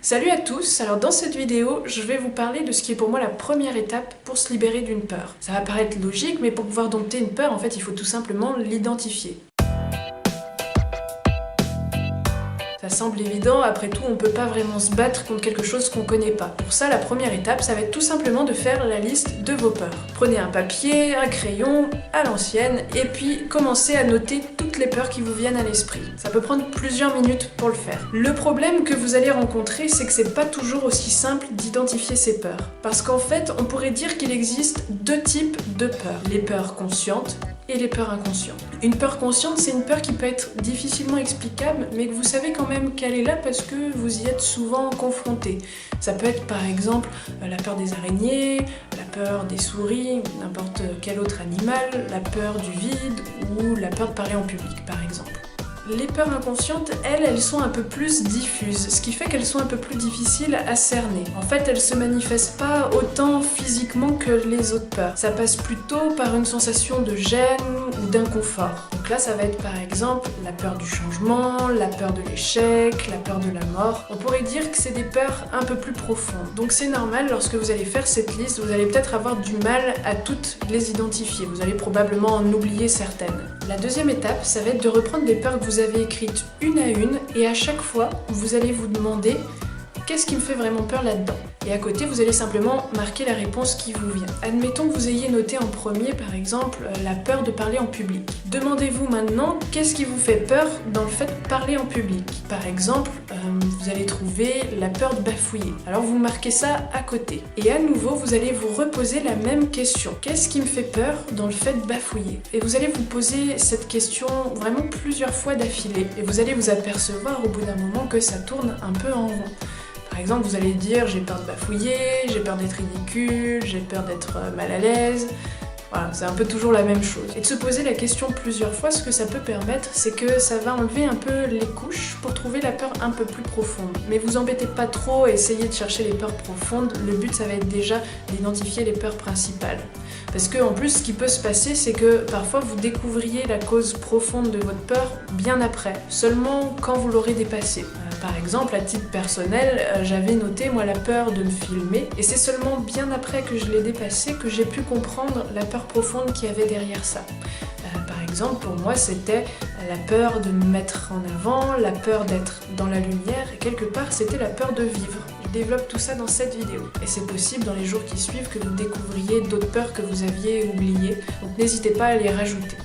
Salut à tous, alors dans cette vidéo, je vais vous parler de ce qui est pour moi la première étape pour se libérer d'une peur. Ça va paraître logique, mais pour pouvoir dompter une peur, en fait, il faut tout simplement l'identifier. Ça semble évident, après tout, on peut pas vraiment se battre contre quelque chose qu'on connaît pas. Pour ça, la première étape, ça va être tout simplement de faire la liste de vos peurs. Prenez un papier, un crayon, à l'ancienne, et puis commencez à noter toutes les peurs qui vous viennent à l'esprit. Ça peut prendre plusieurs minutes pour le faire. Le problème que vous allez rencontrer, c'est que c'est pas toujours aussi simple d'identifier ces peurs. Parce qu'en fait, on pourrait dire qu'il existe deux types de peurs. Les peurs conscientes et les peurs inconscientes. Une peur consciente, c'est une peur qui peut être difficilement explicable, mais que vous savez quand même qu'elle est là parce que vous y êtes souvent confronté. Ça peut être par exemple la peur des araignées, la peur des souris, n'importe quel autre animal, la peur du vide ou la peur de parler en public par exemple. Les peurs inconscientes, elles sont un peu plus diffuses, ce qui fait qu'elles sont un peu plus difficiles à cerner. En fait, elles se manifestent pas autant physiquement que les autres peurs. Ça passe plutôt par une sensation de gêne ou d'inconfort. Donc là, ça va être par exemple la peur du changement, la peur de l'échec, la peur de la mort. On pourrait dire que c'est des peurs un peu plus profondes. Donc c'est normal, lorsque vous allez faire cette liste, vous allez peut-être avoir du mal à toutes les identifier. Vous allez probablement en oublier certaines. La deuxième étape, ça va être de reprendre des peurs que vous avez écrites une à une, et à chaque fois, vous allez vous demander qu'est-ce qui me fait vraiment peur là-dedans. Et à côté, vous allez simplement marquer la réponse qui vous vient. Admettons que vous ayez noté en premier, par exemple, la peur de parler en public. Demandez-vous maintenant qu'est-ce qui vous fait peur dans le fait de parler en public. Par exemple, vous allez trouver la peur de bafouiller. Alors vous marquez ça à côté. Et à nouveau, vous allez vous reposer la même question. Qu'est-ce qui me fait peur dans le fait de bafouiller? Et vous allez vous poser cette question vraiment plusieurs fois d'affilée. Et vous allez vous apercevoir au bout d'un moment que ça tourne un peu en rond. Par exemple, vous allez dire j'ai peur de bafouiller, j'ai peur d'être ridicule, j'ai peur d'être mal à l'aise. Voilà, c'est un peu toujours la même chose. Et de se poser la question plusieurs fois, ce que ça peut permettre, c'est que ça va enlever un peu les couches pour trouver la peur un peu plus profonde. Mais vous embêtez pas trop à essayer de chercher les peurs profondes, le but ça va être déjà d'identifier les peurs principales. Parce que en plus, ce qui peut se passer, c'est que parfois vous découvriez la cause profonde de votre peur bien après, seulement quand vous l'aurez dépassée. Par exemple, à titre personnel, j'avais noté moi la peur de me filmer, et c'est seulement bien après que je l'ai dépassée que j'ai pu comprendre la peur profonde qu'il y avait derrière ça. Par exemple, pour moi, c'était la peur de me mettre en avant, la peur d'être dans la lumière, et quelque part, c'était la peur de vivre. Je développe tout ça dans cette vidéo. Et c'est possible dans les jours qui suivent que vous découvriez d'autres peurs que vous aviez oubliées, donc n'hésitez pas à les rajouter.